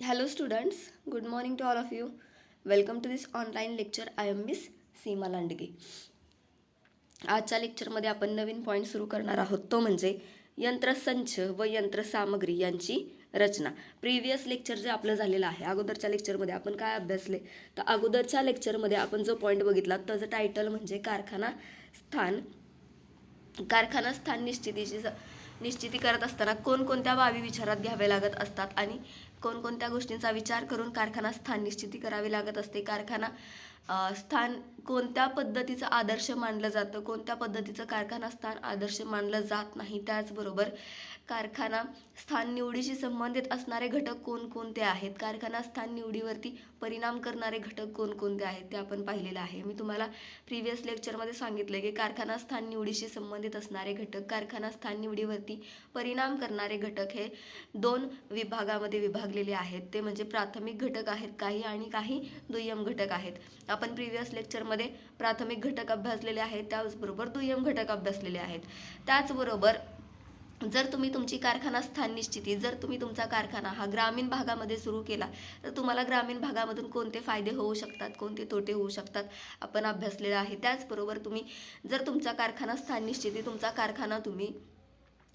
Hello students, good morning to all of you. Welcome to this online lecture. I am Miss सीमा लांडगे. आजच्या लेक्चरमध्ये आपण नवीन point सुरू करणार आहोत, तो म्हणजे यंत्रसंच व यंत्रसामग्री यांची रचना. प्रिव्हियस लेक्चर जे आपलं झालेलं आहे, अगोदरच्या लेक्चरमध्ये आपण काय अभ्यासले, तर अगोदरच्या लेक्चरमध्ये आपण जो पॉईंट बघितला त्याचं टायटल म्हणजे कारखाना स्थान निश्चिती करत असताना कोणकोणत्या बाबी विचारात घ्यावे लागत असतात आणि कोणकोणत्या गोष्टींचा विचार करून कारखाना स्थान निश्चिती करावी लागत असते. कारखाना स्थान कोणत्या पद्धतीचं आदर्श मानलं जातं, कोणत्या पद्धतीचं कारखाना स्थान आदर्श मानलं जात नाही. त्याचबरोबर कारखाना स्थान निवडीशी संबंधित असणारे घटक कोणकोणते आहेत, कारखाना स्थान निवडीवरती परिणाम करणारे घटक कोणकोणते आहेत ते आपण पाहिलेलं आहे. मी तुम्हाला प्रिव्हियस लेक्चरमध्ये सांगितलं की कारखाना स्थान निवडीशी संबंधित असणारे घटक, कारखाना स्थान निवडीवरती परिणाम करणारे घटक हे दोन विभागामध्ये विभागलेले आहेत. ते म्हणजे प्राथमिक घटक आहेत काही आणि काही दुय्यम घटक आहेत. आपण प्रिव्हियस लेक्चरमध्ये प्राथमिक घटक अभ्यासलेले आहेत, त्याचबरोबर दुय्यम घटक अभ्यासलेले आहेत. त्याचबरोबर जर तुम्ही तुमची कारखाना स्थान निश्चिती, जर तुम्ही तुमचा कारखाना हा ग्रामीण भागामध्ये सुरू केला तर तुम्हाला ग्रामीण भागामधून कोणते फायदे होऊ शकतात, कोणते तोटे होऊ शकतात आपण अभ्यासलेलं आहे. त्याचबरोबर तुम्ही जर तुमचा कारखाना स्थान निश्चिती, तुमचा कारखाना तुम्ही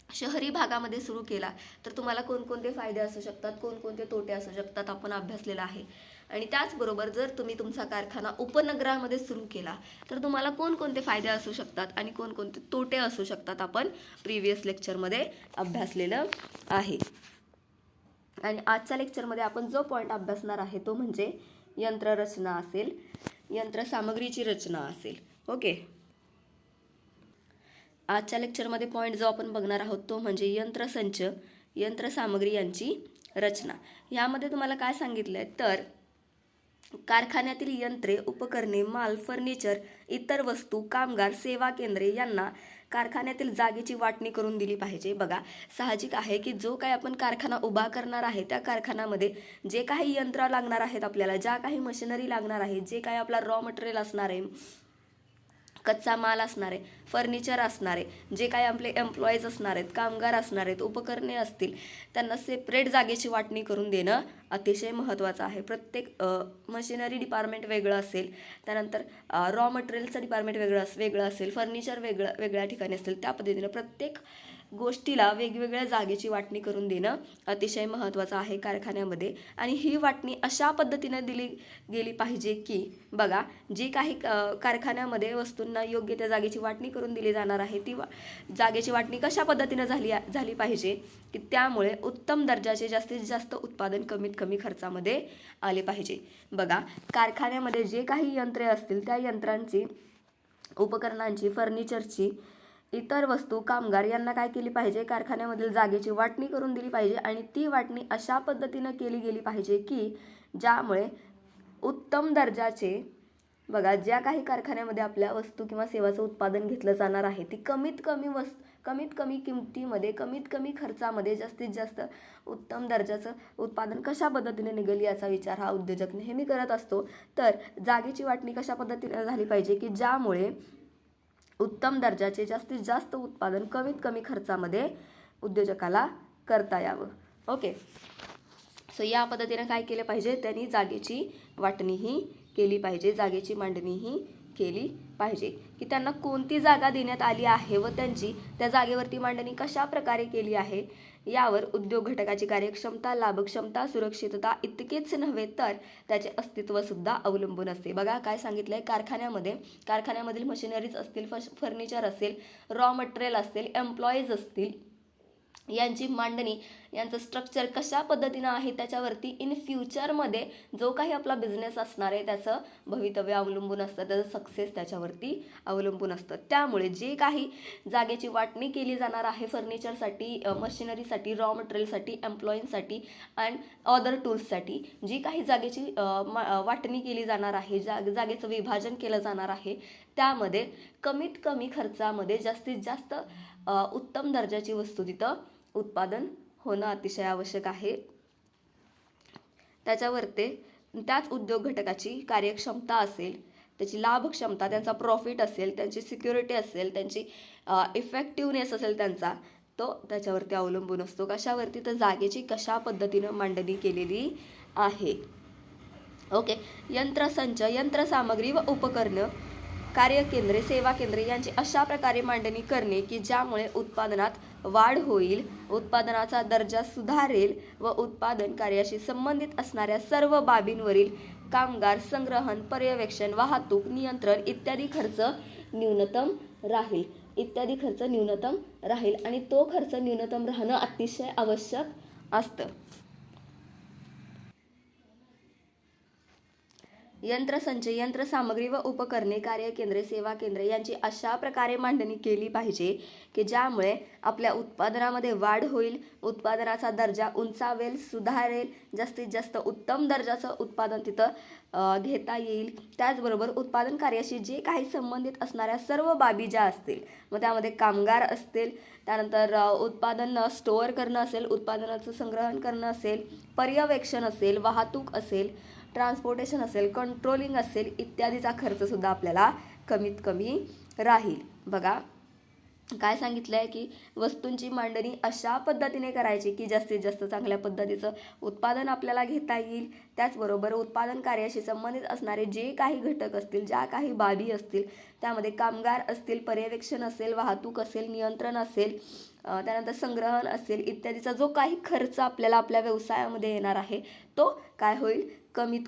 शहरी भागामध्ये सुरू केला तर तुम्हाला कोणकोणते फायदे असू शकतात, कोणकोणते तोटे असू शकतात आपण अभ्यासलेलं आहे. आणि त्याचबरोबर जर तुम्ही तुमचा कारखाना उपनगरामध्ये सुरू केला तर तुम्हाला कोणकोणते फायदे असू शकतात आणि कोणकोणते तोटे असू शकतात आपण प्रिव्हियस लेक्चरमध्ये अभ्यासलेलं आहे. आणि आजच्या लेक्चरमध्ये आपण जो पॉईंट अभ्यासणार आहे तो म्हणजे यंत्ररचना असेल, यंत्रसामग्रीची रचना असेल. ओके, आजच्या लेक्चरमध्ये पॉईंट जो आपण बघणार आहोत तो म्हणजे यंत्रसंच, यंत्रसामग्री यांची रचना. यामध्ये तुम्हाला काय सांगितलंय तर कारखान्यातील यंत्रे, उपकरणे, माल, फर्निचर, इतर वस्तू, कामगार, सेवा केंद्रे यांना कारखान्यातील जागेची वाटणी करून दिली पाहिजे. बघा, साहजिक आहे की जो काही आपण कारखाना उभा करणार आहे त्या कारखान्यामध्ये जे काही यंत्र लागणार आहेत, आपल्याला ज्या काही मशिनरी लागणार आहे, जे काही आपला रॉ मटेरियल असणार आहे, कच्चा माल असणार आहे, फर्निचर असणार आहे, जे काही आपले एम्प्लॉईज असणार आहेत, कामगार असणार आहेत, उपकरणे असतील, त्यांना सेपरेट जागेची वाटणी करून देणं अतिशय महत्त्वाचं आहे. प्रत्येक मशिनरी डिपार्टमेंट वेगळं असेल, त्यानंतर रॉ मटेरियलचं डिपार्टमेंट वेगळं असेल, फर्निचर वेगळ्या ठिकाणी असेल, त्या पद्धतीनं प्रत्येक गोष्टीला वेगवेगळ्या जागेची वाटणी करून देणं अतिशय महत्त्वाचं आहे कारखान्यामध्ये. आणि ही वाटणी अशा पद्धतीनं दिली गेली पाहिजे की बघा, जी काही कारखान्यामध्ये वस्तूंना योग्य त्या जागेची वाटणी करून दिली जाणार आहे ती जागेची वाटणी कशा पद्धतीनं झाली पाहिजे की त्यामुळे उत्तम दर्जाचे जास्तीत जास्त उत्पादन कमीत कमी खर्चामध्ये आले पाहिजे. बघा, कारखान्यामध्ये जे काही यंत्रे असतील त्या यंत्रांची, उपकरणांची, फर्निचरची, इतर वस्तू, कामगार यांना काय केली पाहिजे, कारखान्यामधील जागेची वाटणी करून दिली पाहिजे. आणि ती वाटणी अशा पद्धतीनं केली गेली पाहिजे की ज्यामुळे उत्तम दर्जाचे, बघा, ज्या काही कारखान्यामध्ये आपल्या वस्तू किंवा सेवाचं उत्पादन घेतलं जाणार आहे ती कमीत कमी किमतीमध्ये, कमीत कमी खर्चामध्ये जास्तीत जास्त उत्तम दर्जाचं उत्पादन कशा पद्धतीने निघेल याचा विचार हा उद्योजक नेहमी करत असतो. तर जागेची वाटणी कशा पद्धतीने झाली पाहिजे की ज्यामुळे उत्तम दर्जाचे जास्तीत जास्त उत्पादन कमीत कमी खर्चामध्ये उद्योजकाला करता यावं. ओके, सो या पद्धतीने काय केलं पाहिजे, त्यांनी जागेची वाटणीही केली पाहिजे, जागेची मांडणीही केली पाहिजे की त्यांना कोणती जागा देण्यात आली आहे व त्यांची त्या जागेवरती मांडणी कशा प्रकारे केली आहे यावर उद्योग घटकाची कार्यक्षमता, लाभक्षमता, सुरक्षितता इतकेच नव्हे तर त्याचे अस्तित्व सुद्धा अवलंबून असते. बघा काय सांगितलंय, कारखान्यामधील मशिनरीज असतील, फर्निचर असेल, रॉ मटेरियल असेल, एम्प्लॉईज असतील, यांची मांडणी, यांचं स्ट्रक्चर कशा पद्धतीनं आहे त्याच्यावरती इन फ्युचरमध्ये जो काही आपला बिझनेस असणार आहे त्याचं भवितव्य अवलंबून असतं, त्याचं सक्सेस त्याच्यावरती अवलंबून असतं. त्यामुळे जे काही जागेची वाटणी केली जाणार आहे फर्निचरसाठी, मशिनरीसाठी, रॉ मटेरियलसाठी, एम्प्लॉईंसाठी अँड अदर टूल्ससाठी, जी काही जागेची वाटणी केली जाणार आहे, जागेचं विभाजन केलं जाणार आहे, त्यामध्ये कमीत कमी खर्चामध्ये जास्तीत जास्त उत्तम दर्जाची वस्तू तिथं उत्पादन होणं अतिशय आवश्यक आहे. त्याच उद्योग घटकाची कार्यक्षमता असेल, त्याची लाभक्षमता, त्यांचा प्रॉफिट असेल, त्यांची सिक्युरिटी असेल, त्यांची इफेक्टिव्हनेस असेल त्यांचा, तो त्याच्यावरती अवलंबून असतो. कशावरती? तर जागेची कशा पद्धतीनं मांडणी केलेली आहे. ओके. यंत्रसंच, यंत्रसामग्री व उपकरणं, कार्यकेंद्रे, सेवा केंद्रे यांची अशा प्रकारे मांडणी करणे की ज्यामुळे उत्पादनात वाढ होईल, उत्पादनाचा दर्जा सुधारेल व उत्पादन कार्याशी संबंधित असणाऱ्या सर्व बाबींवरील कामगार, संग्रहण, पर्यवेक्षण, वाहतूक, नियंत्रण इत्यादी खर्च न्यूनतम राहील आणि तो खर्च न्यूनतम राहणं अतिशय आवश्यक असतं. यंत्रसंच, यंत्रसामग्री व उपकरणे, कार्यकेंद्रे, सेवा केंद्रे यांची अशा प्रकारे मांडणी केली पाहिजे की ज्यामुळे आपल्या उत्पादनामध्ये वाढ होईल, उत्पादनाचा दर्जा उंचावेल, सुधारेल, जास्तीत जास्त उत्तम दर्जाचं उत्पादन तिथं घेता येईल. त्याचबरोबर उत्पादन कार्याशी जे काही संबंधित असणाऱ्या सर्व बाबी ज्या असतील, मग त्यामध्ये कामगार असतील, त्यानंतर उत्पादन स्टोअर करणं असेल, उत्पादनाचं संग्रहण करणं असेल, पर्यवेक्षण असेल, वाहतूक असेल, ट्रान्सपोर्टेशन असेल, कंट्रोलिंग असेल इत्यादीचा खर्चसुद्धा आपल्याला कमीत कमी राहील. बघा काय सांगितलं आहे की वस्तूंची मांडणी अशा पद्धतीने करायची की जास्तीत जास्त चांगल्या पद्धतीचं उत्पादन आपल्याला घेता येईल. त्याचबरोबर उत्पादन कार्याशी संबंधित असणारे जे काही घटक असतील, ज्या काही बाबी असतील, त्यामध्ये कामगार असतील, पर्यवेक्षण असेल, वाहतूक असेल, नियंत्रण असेल, त्यानंतर संग्रहण असेल इत्यादीचा जो काही खर्च आपल्याला आपल्या व्यवसायामध्ये येणार आहे तो काय होईल? कमीत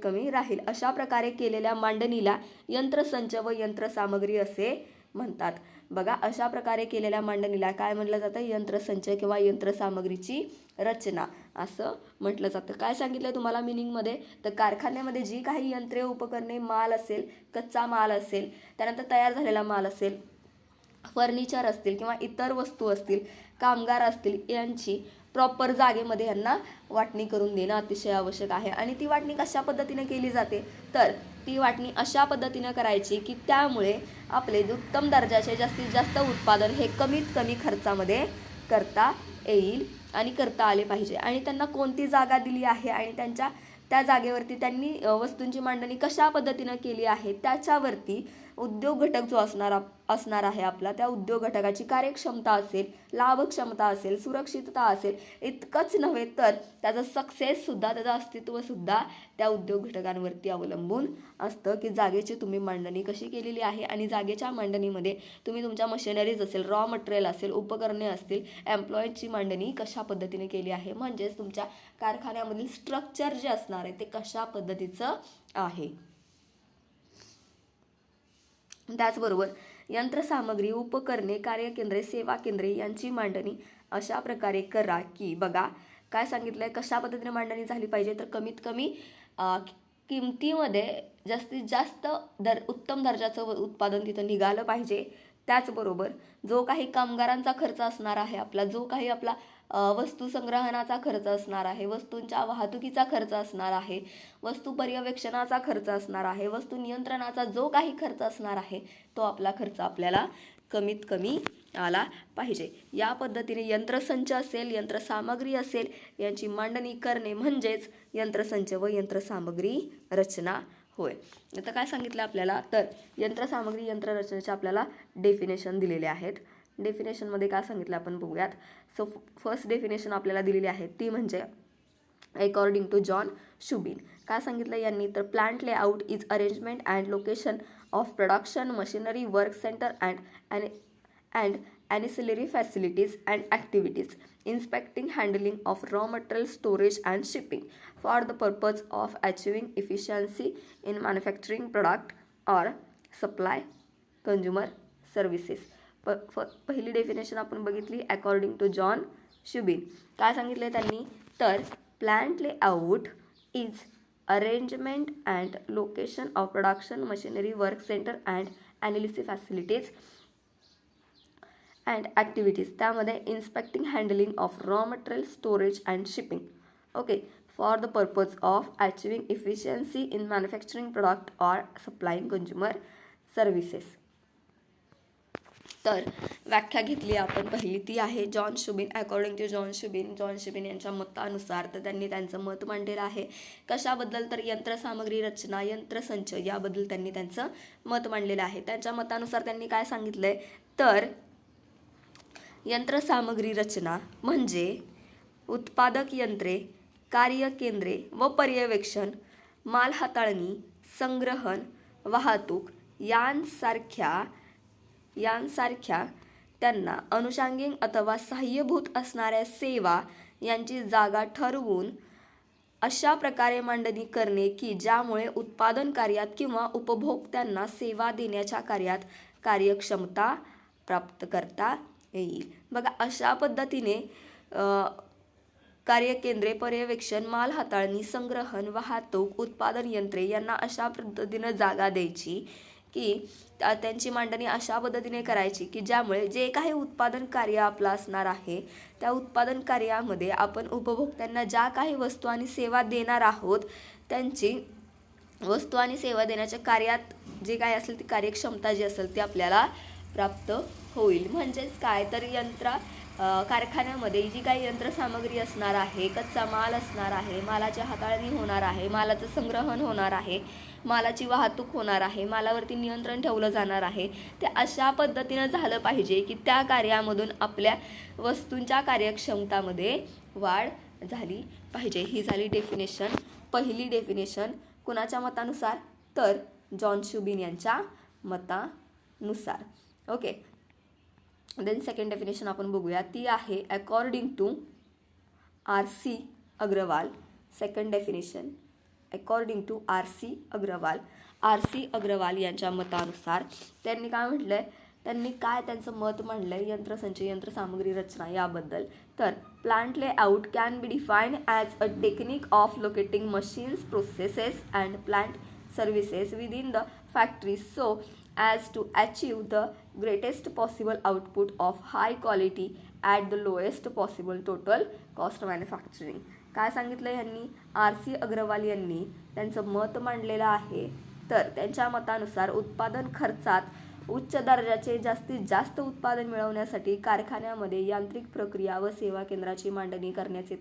कमी राहील. अशा प्रकारे केलेल्या मांडणीला यंत्रसंच व यंत्रसामग्री असे म्हणतात. बघा अशा प्रकारे केलेल्या मांडणीला काय म्हटलं जातं? यंत्रसंच किंवा यंत्रसामग्रीची रचना असं म्हटलं जातं. काय सांगितलं तुम्हाला मिनिंगमध्ये? तर कारखान्यामध्ये जी काही यंत्रे, उपकरणे, माल असेल, कच्चा माल असेल, त्यानंतर तयार झालेला माल असेल, फर्निचर असतील किंवा इतर वस्तू असतील, कामगार असतील, यांची प्रॉपर जागेमध्ये यांना वाटणी करून देणं अतिशय आवश्यक आहे. आणि ती वाटणी कशा पद्धतीने केली जाते? तर ती वाटणी अशा पद्धतीनं करायची की त्यामुळे आपले उत्तम दर्जाचे जास्तीत जास्त उत्पादन हे कमीत कमी खर्चामध्ये करता येईल आणि करता आले पाहिजे. आणि त्यांना कोणती जागा दिली आहे आणि त्या जागेवरती त्यांनी वस्तूंची मांडणी कशा पद्धतीनं केली आहे त्याच्यावरती उद्योग घटक जो असणार आहे आपला, त्या उद्योग घटकाची कार्यक्षमता असेल, लाभक्षमता असेल, सुरक्षितता असेल, इतकंच नव्हे तर त्याचं सक्सेससुद्धा, त्याचं अस्तित्वसुद्धा त्या उद्योग घटकांवरती अवलंबून असतं की जागेची तुम्ही मांडणी कशी केलेली आहे आणि जागेच्या मांडणीमध्ये तुम्ही तुमच्या मशिनरीज असेल, रॉ मटेरियल असेल, उपकरणे असतील, एम्प्लॉईजची मांडणी कशा पद्धतीने केली आहे, म्हणजेच तुमच्या कारखान्यामधील स्ट्रक्चर जे असणार आहे ते कशा पद्धतीचं आहे. त्याचबरोबर यंत्रसामग्री, उपकरणे, कार्यकेंद्रे, सेवा केंद्रे यांची मांडणी अशा प्रकारे करा की बघा काय सांगितलंय, कशा पद्धतीने मांडणी झाली पाहिजे? तर कमीत कमी किमतीमध्ये जास्तीत जास्त उत्तम दर्जाचं उत्पादन तिथं निघालं पाहिजे. त्याचबरोबर जो काही कामगारांचा खर्च असणार आहे आपला, जो काही आपला वस्तू संग्रहणाचा खर्च असणार आहे, वस्तूंच्या वाहतुकीचा खर्च असणार आहे, वस्तू पर्यवेक्षणाचा खर्च असणार आहे, वस्तू नियंत्रणाचा जो काही खर्च असणार आहे तो आपला खर्च आपल्याला कमीत कमी आला पाहिजे. या पद्धतीने यंत्रसंच असेल, यंत्रसामग्री असेल यांची मांडणी करणे म्हणजेच यंत्रसंच व यंत्रसामग्री रचना होय. आता काय सांगितलं आपल्याला? तर यंत्रसामग्री, यंत्ररचनेचे आपल्याला डेफिनेशन दिलेले आहेत. डेफिनेशनमध्ये काय सांगितलं आपण बघूयात. सो फर्स्ट डेफिनेशन आपल्याला दिलेली आहे ती म्हणजे अकॉर्डिंग टू जॉन शुबिन. काय सांगितलं यांनी? तर plant layout is arrangement and location of production machinery work centre and ancillary facilities and activities, inspecting, handling of raw material, storage and shipping for the purpose of achieving efficiency in manufacturing product or supply consumer services. पहिली definition आपण बघितली according to John शुबिन. काय सांगितले त्यांनी? तर plant layout is arrangement and location of production machinery work centre and analysis facilities and activities, त्यामध्ये inspecting, handling of raw material, storage and shipping, okay, for the purpose of achieving efficiency in manufacturing product or supplying consumer services. तर व्याख्या घेतली आपण पहिली ती आहे John Shubin. According to John Shubin यांच्या मतानुसार तर त्यांनी त्यांचं मत मांडलेलं आहे. कशाबद्दल? तर यंत्रसामग्री रचना, यंत्रसंच याबद्दल त्यांनी त्यांचं मत मांडलेलं आहे. त्यांच्या मतानुसार त्यांनी काय सांगितलंय? तर यंत्रसामग्री रचना म्हणजे उत्पादक यंत्रे, कार्यकेंद्रे व पर्यवेक्षण, माल हाताळणी, संग्रहण, वाहतूक यांसारख्या त्यांना अनुषंगिक अथवा सहाय्यभूत असणाऱ्या सेवा यांची जागा ठरवून अशा प्रकारे मांडणी करणे की ज्यामुळे उत्पादन कार्यात किंवा उपभोक्त्यांना सेवा देण्याच्या कार्यात कार्यक्षमता प्राप्त करता येईल. बघा, अशा पद्धतीने कार्यकेंद्रे, पर्यवेक्षण, माल हाताळणी, संग्रहण, वाहतूक, उत्पादन यंत्रे यांना अशा पद्धतीने जागा द्यायची की त्यांची मांडणी अशा पद्धतीने करायची की ज्यामुळे जे काही उत्पादन कार्य आपलं असणार आहे त्या उत्पादन कार्यामध्ये आपण उपभोक्त्यांना ज्या काही वस्तू आणि सेवा देणार आहोत त्यांची वस्तू आणि सेवा देण्याच्या कार्यात जे काय असेल ती कार्यक्षमता जी असेल ती आपल्याला प्राप्त होईल. म्हणजेच काय तर कारखान्यामध्ये जी काही यंत्रसामग्री असणार आहे, कच्चा माल असणार आहे, मालाची हाताळणी होणार आहे, मालाचं संग्रहण होणार आहे, मालाची वाहतूक होणार आहे, मालावरती नियंत्रण ठेवलं जाणार आहे, ते अशा पद्धतीनं झालं पाहिजे की त्या कार्यामधून आपल्या वस्तूंच्या कार्यक्षमतामध्ये वाढ झाली पाहिजे. ही झाली डेफिनेशन, पहिली डेफिनेशन. कुणाच्या मतानुसार? तर जॉन शुबिन यांच्या मतानुसार. ओके. देन सेकंड डेफिनेशन आपण बघूया. ती आहे according to R.C. Agrawal. Second definition according to R.C. Agrawal. R.C. Agrawal यांच्या मतानुसार त्यांनी काय म्हटलंय, त्यांनी काय त्यांचं मत मांडलंय यंत्रसंच, यंत्रसामग्री रचना याबद्दल. तर plant layout can be defined as a technique of locating machines, processes and plant services within the factory so as to achieve the greatest possible output of high quality at the lowest possible total cost manufacturing. काय सांगितलं यांनी? R.C. Agarwal यांनी त्यांचं मत मांडलेलं आहे. तर त्यांच्या मतानुसार उत्पादन खर्चात उच्च दर्जाचे जास्तीत जास्त उत्पादन मिळवण्यासाठी कारखान्यामध्ये यांत्रिक प्रक्रिया व सेवा केंद्राची मांडणी करण्याचे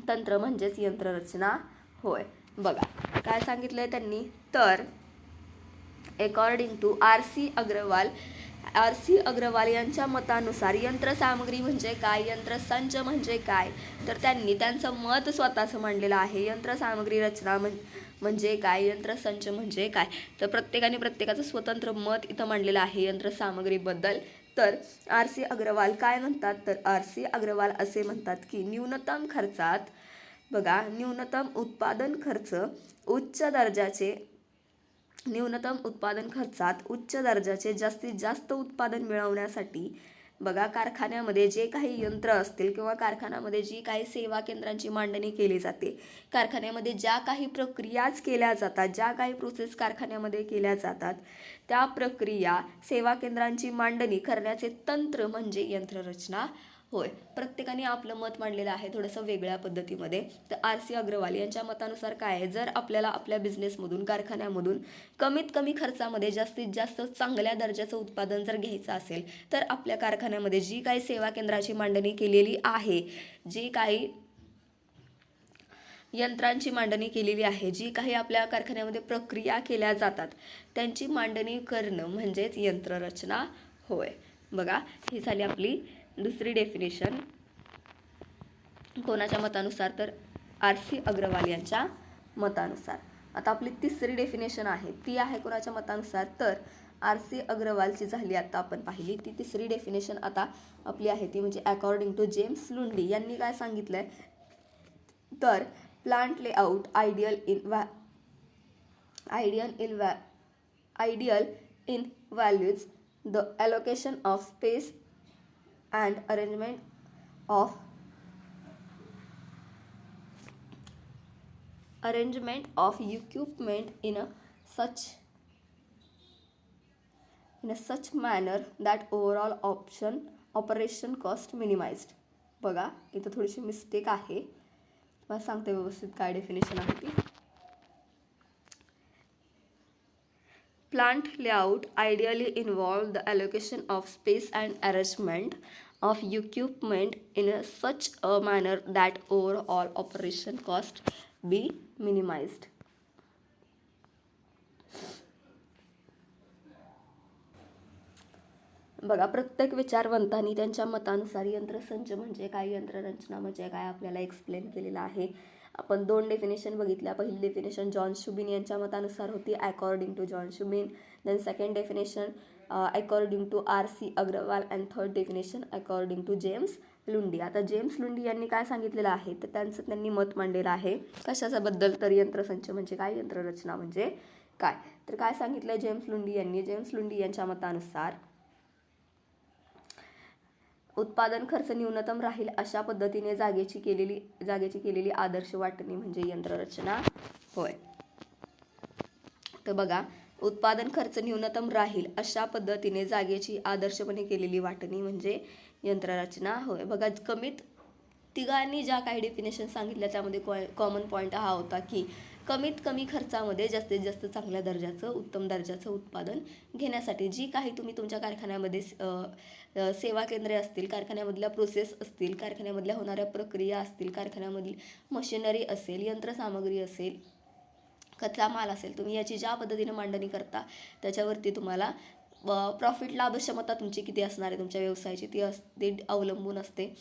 तंत्र म्हणजेच यंत्ररचना होय. बघा काय सांगितलंय त्यांनी. तर अकॉर्डिंग टू R.C. अग्रवाल यांच्या मतानुसार यंत्रसामग्री म्हणजे काय, यंत्रसंच म्हणजे काय, तर त्यांनी त्यांचं मत स्वतःचं मांडलेलं आहे. यंत्रसामग्री रचना म्हणजे काय, यंत्रसंच म्हणजे काय, तर प्रत्येकाचं स्वतंत्र मत इथं मांडलेलं आहे यंत्रसामग्रीबद्दल. तर R.C. अग्रवाल काय म्हणतात, तर R.C. अग्रवाल असे म्हणतात की न्यूनतम उत्पादन खर्चात उच्च दर्जाचे जास्तीत जास्त उत्पादन मिळवण्यासाठी बघा कारखान्यामध्ये जे काही यंत्र असतील किंवा कारखान्यामध्ये जी काही सेवा केंद्रांची मांडणी केली जाते, कारखान्यामध्ये ज्या काही प्रक्रियाच केल्या जातात, ज्या काही प्रोसेस कारखान्यामध्ये केल्या जातात त्या प्रक्रिया सेवा केंद्रांची मांडणी करण्याचे तंत्र म्हणजे यंत्ररचना होय. प्रत्येकाने आपलं मत मांडलेलं आहे थोडंसं वेगळ्या पद्धतीमध्ये. तर R.C. अग्रवाल यांच्या मतानुसार काय आहे, जर आपल्याला आपल्या बिझनेसमधून, कारखान्यामधून कमीत कमी खर्चामध्ये जास्तीत जास्त चांगल्या दर्जाचं उत्पादन जर घ्यायचं असेल तर आपल्या कारखान्यामध्ये जी काही सेवा केंद्राची मांडणी केलेली आहे, जी काही यंत्रांची मांडणी केलेली आहे, जी काही आपल्या कारखान्यामध्ये प्रक्रिया केल्या जातात त्यांची मांडणी करणं म्हणजेच यंत्ररचना होय. बघा ही झाली आपली दुसरी डेफिनेशन कोणाच्या मतानुसार, तर R.C. अग्रवाल यांच्या मतानुसार. आता आपली तिसरी डेफिनेशन आहे, ती आहे कोणाच्या मतानुसार, तर R.C. अग्रवालची झाली आता आपण पाहिली. ती तिसरी डेफिनेशन आता आपली आहे ती म्हणजे अकॉर्डिंग टू जेम्स लुंडी यांनी काय सांगितलंय, तर plant layout ideal in values the allocation of space and arrangement of equipment in such manner that overall operation cost minimized. बघा इथं थोडीशी मिस्टेक आहे, मला सांगते व्यवस्थित काय डेफिनेशन आहे ती. Plant layout ideally involve the allocation of space and arrangement of equipment in such a manner that overall operation cost be minimized. बघा, प्रत्येक विचारवंतांनी त्यांच्या मतानुसार यंत्रसंच म्हणजे काय, यंत्ररचना म्हणजे काय आपल्याला एक्सप्लेन केलेलं आहे. आपण 2 डेफिनेशन बघितल्या. पहिली डेफिनेशन जॉन शुबिन यांच्या मतानुसार होती, according to John Shubin. Then second definition according to R.C. Agarwal and third definition according to James Lundy. आता जेम्स लुंडी यांनी काय सांगितलेलं आहे तर त्यांनी मत मांडलेलं आहे कशाबद्दल, तर यंत्रसंच म्हणजे काय, यंत्ररचना म्हणजे काय. तर काय सांगितलं जेम्स लुंडी यांनी, जेम्स लुंडी यांच्या मतानुसार उत्पादन खर्च न्यूनतम राहील अशा पद्धतीने जागेची केलेली आदर्श वाटणी म्हणजे यंत्ररचना होय. तर बघा, उत्पादन खर्च न्यूनतम राहील अशा पद्धतीने जागेची आदर्शपणे केलेली वाटणी म्हणजे यंत्ररचना होय. बघा, तिघांनी ज्या काही डेफिनेशन सांगितल्या त्यामध्ये कॉमन पॉईंट हा होता की कमीत कमी खर्चामध्ये जास्तीत जास्त चांगल्या दर्जाचं, उत्तम दर्जाचं उत्पादन घेण्यासाठी जी काही तुम्ही तुमच्या कारखान्यामध्ये सेवा केंद्रे असतील, कारखान्यामधल्या प्रोसेस असतील, कारखान्यामधल्या होणाऱ्या प्रक्रिया असतील, कारखान्यामधील मशिनरी असेल, यंत्रसामग्री असेल, कच्चा माल असेल, तुम्ही याची ज्या पद्धतीने मांडणी करता त्याच्यावरती तुम्हाला प्रॉफिट लाभक्षमता तुमची किती असणार आहे तुमच्या व्यवसायाची ती अवलंबून असते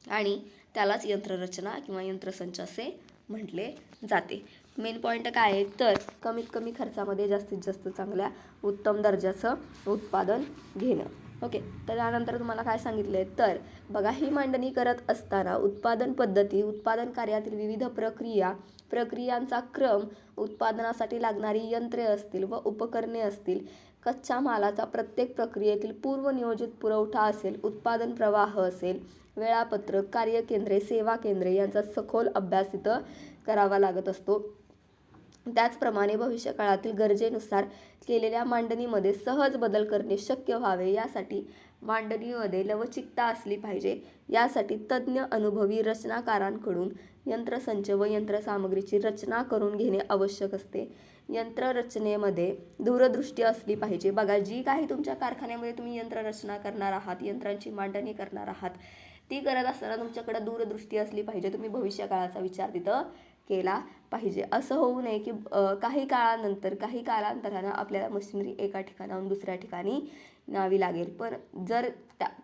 आणि त्यालाच यंत्ररचना किंवा यंत्रसंच असे म्हटले जाते. मेन पॉईंट काय आहे तर कमीत कमी खर्चामध्ये जास्तीत जास्त चांगल्या उत्तम दर्जाचं उत्पादन घेणं. ओके, तर त्यानंतर तुम्हाला काय सांगितलं आहे तर बघा, ही मांडणी करत असताना उत्पादन पद्धती, उत्पादन कार्यातील विविध प्रक्रियांचा क्रम, उत्पादनासाठी लागणारी यंत्रे असतील व उपकरणे असतील, कच्च्या मालाचा प्रत्येक प्रक्रियेतील पूर्वनियोजित पुरवठा असेल, उत्पादन प्रवाह असेल, वेळापत्रक, कार्यकेंद्रे, सेवा केंद्रे यांचा सखोल अभ्यास इथं करावा लागत असतो. त्याचप्रमाणे भविष्यकाळातील गरजेनुसार केलेल्या मांडणीमध्ये सहज बदल करणे शक्य व्हावे यासाठी मांडणीमध्ये लवचिकता असली पाहिजे. यासाठी तज्ज्ञ अनुभवी रचनाकारांकडून यंत्रसंच व यंत्रसामग्रीची रचना करून घेणे आवश्यक असते. यंत्ररचनेमध्ये दूरदृष्टी असली पाहिजे. बघा, जी काही तुमच्या कारखान्यामध्ये तुम्ही यंत्ररचना करणार आहात, यंत्रांची मांडणी करणार आहात, ती करत असताना तुमच्याकडे दूरदृष्टी असली पाहिजे. तुम्ही भविष्यकाळाचा विचार तिथं केला पाहिजे. असं होऊ नये की काही कालांतरानं आपल्याला मशिनरी एका ठिकाणाहून दुसऱ्या ठिकाणी न्यावी लागेल. पण जर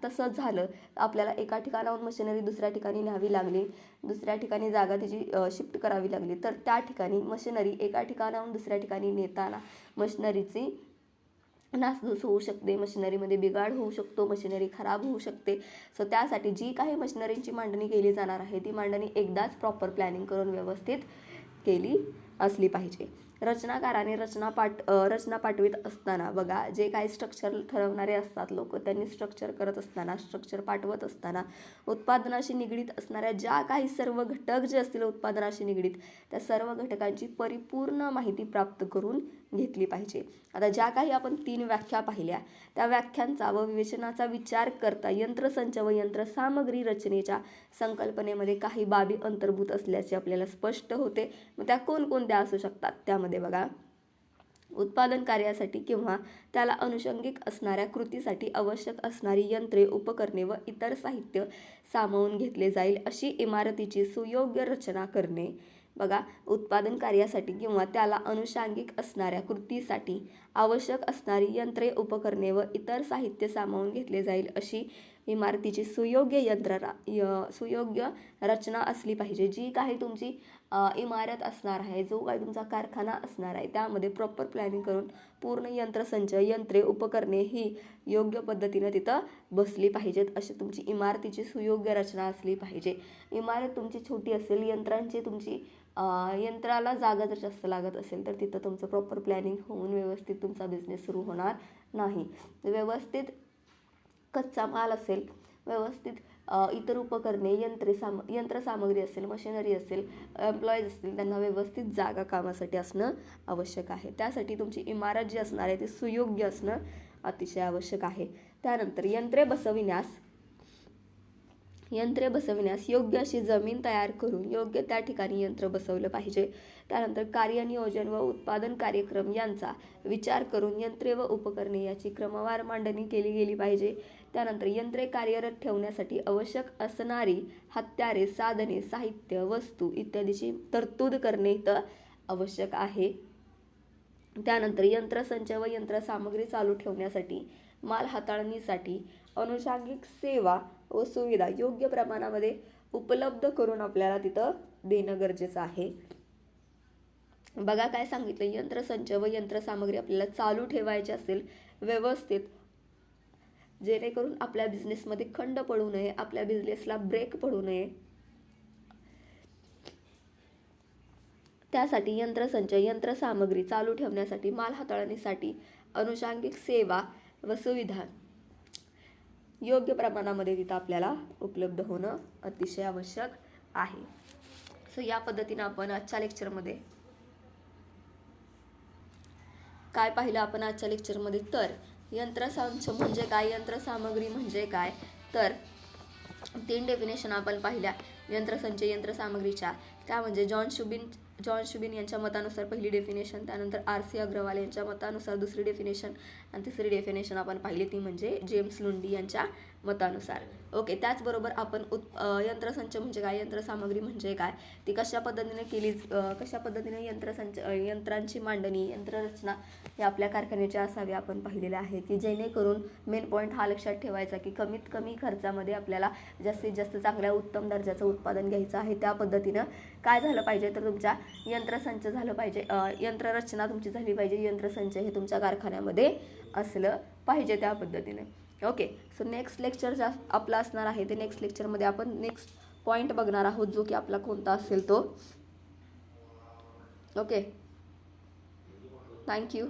तसं झालं, आपल्याला एका ठिकाणाहून मशिनरी दुसऱ्या ठिकाणी न्यावी लागली, दुसऱ्या ठिकाणी जागा त्याची शिफ्ट करावी लागली, तर त्या ठिकाणी मशिनरी एका ठिकाणाहून दुसऱ्या ठिकाणी नेताना मशिनरीची नासधूस होऊ शकते, मशिनरीमध्ये बिघाड होऊ शकतो, मशिनरी खराब होऊ शकते. सो त्यासाठी जी काही मशिनरींची मांडणी केली जाणार आहे ती मांडणी एकदाच प्रॉपर प्लॅनिंग करून व्यवस्थित केली असली पाहिजे. रचनाकाराने रचना पाठवित असताना बघा, जे काही स्ट्रक्चर ठरवणारे असतात लोक, त्यांनी स्ट्रक्चर पाठवत असताना उत्पादनाशी निगडीत असणाऱ्या ज्या काही सर्व घटक जे असतील उत्पादनाशी निगडीत, त्या सर्व घटकांची परिपूर्ण माहिती प्राप्त करून घेतली पाहिजे. आता ज्या काही आपण 3 व्याख्या पाहिल्या त्या व्याख्यांचा व विवेचनाचा विचार करता यंत्रसंच व यंत्रसामग्री रचनेच्या संकल्पनेमध्ये काही बाबी अंतर्भूत असल्याचे आपल्याला स्पष्ट होते. मग त्या कोणकोणत्या असू शकतात त्यामध्ये बघा, उत्पादन कार्यासाठी किंवा त्याला अनुषंगिक असणाऱ्या कृतीसाठी आवश्यक असणारी यंत्रे, उपकरणे व इतर साहित्य सामावून घेतले जाईल अशी इमारतीची सुयोग्य रचना करणे. बघा, उत्पादन कार्यासाठी किंवा त्याला अनुषंगिक असणाऱ्या कृतीसाठी आवश्यक असणारी यंत्रे, उपकरणे व इतर साहित्य सामावून घेतले जाईल अशी इमारतीची सुयोग्य रचना असली पाहिजे. जी काही तुमची इमारत असणार आहे, जो काही तुमचा कारखाना असणार आहे, त्यामध्ये प्रॉपर प्लॅनिंग करून पूर्ण यंत्रसंच, यंत्रे, उपकरणे ही योग्य पद्धतीनं तिथं बसली पाहिजेत. अशी तुमची इमारतीची सुयोग्य रचना असली पाहिजे. इमारत तुमची छोटी असेल, यंत्राला जागा जर जास्त लागत असेल तर तिथं तुमचं प्रॉपर प्लॅनिंग होऊन व्यवस्थित तुमचा बिझनेस सुरू होणार नाही. व्यवस्थित कच्चा माल असेल, व्यवस्थित इतर उपकरणे, यंत्रसामग्री असेल, मशिनरी असेल, एम्प्लॉईज असतील, त्यांना व्यवस्थित जागा कामासाठी असणं आवश्यक आहे. त्यासाठी तुमची इमारत जी असणार आहे ती सुयोग्य असणं अतिशय आवश्यक आहे. त्यानंतर यंत्रे बसविण्यास योग्य अशी जमीन तयार करून योग्य त्या ठिकाणी यंत्र बसवलं पाहिजे. त्यानंतर कार्यनियोजन व उत्पादन कार्यक्रम यांचा विचार करून यंत्रे व उपकरणे याची क्रमवार मांडणी केली गेली पाहिजे. त्यानंतर यंत्रे कार्यरत ठेवण्यासाठी आवश्यक असणारी हत्यारे, साधने, साहित्य, वस्तू इत्यादीची तरतूद करणे इथं आवश्यक आहे. त्यानंतर यंत्रसंच व यंत्रसामग्री चालू ठेवण्यासाठी माल हाताळणीसाठी अनुषंगिक सेवा व सुविधा योग्य प्रमाणामध्ये उपलब्ध करून आपल्याला तिथं देणं गरजेचं आहे. बघा काय सांगितलं, यंत्रसंच व यंत्रसामग्री आपल्याला चालू ठेवायचे असेल व्यवस्थित, जेणेकरून आपल्या बिझनेसमध्ये खंड पडू नये, आपल्या बिझनेसला ब्रेक पडू नये. त्यासाठी यंत्रसंच यंत्रसामग्री चालू ठेवण्यासाठी माल हाताळणीसाठी अनुषंगिक सेवा व सुविधा योग्य प्रमाणामध्ये तिथं आपल्याला उपलब्ध होणं अतिशय आवश्यक आहे. सो या पद्धतीने आपण आजच्या लेक्चरमध्ये काय पाहिलं आपण आजच्या लेक्चरमध्ये, तर यंत्रसंच म्हणजे काय, यंत्रसामग्री म्हणजे काय, तर 3 डेफिनेशन आपण पाहिल्या यंत्रसंच यंत्रसामग्रीच्या. त्या म्हणजे जॉन शुबिन यांच्या मतानुसार पहिली डेफिनेशन, त्यानंतर RC अग्रवाल यांच्या मतानुसार दुसरी डेफिनेशन, आणि तिसरी डेफिनेशन आपण पाहिली ती म्हणजे जेम्स लुंडी यांच्या मतानुसार. ओके, त्याचबरोबर आपण यंत्रसंच म्हणजे काय, यंत्रसामग्री म्हणजे काय, ती कशा पद्धतीने यंत्रांची मांडणी, यंत्ररचना हे आपल्या कारखान्याची असावी आपण पाहिलेले आहे, की जेणेकरून मेन पॉईंट हा लक्षात ठेवायचा की कमीत कमी खर्चामध्ये आपल्याला जास्तीत जास्त चांगल्या उत्तम दर्जाचं उत्पादन घ्यायचं आहे. त्या पद्धतीनं काय झालं पाहिजे, तर तुमच्या यंत्रसंच झालं पाहिजे, यंत्ररचना तुमची झाली पाहिजे, यंत्रसंच हे तुमच्या कारखान्यामध्ये असलं पाहिजे त्या पद्धतीने. ओके, सो नेक्स्ट लेक्चर आपला असणार आहे ते नेक्स्ट लेक्चरमध्ये आपण नेक्स्ट पॉईंट बघणार आहोत, जो की आपला कोणता असेल तो. Okay, thank you.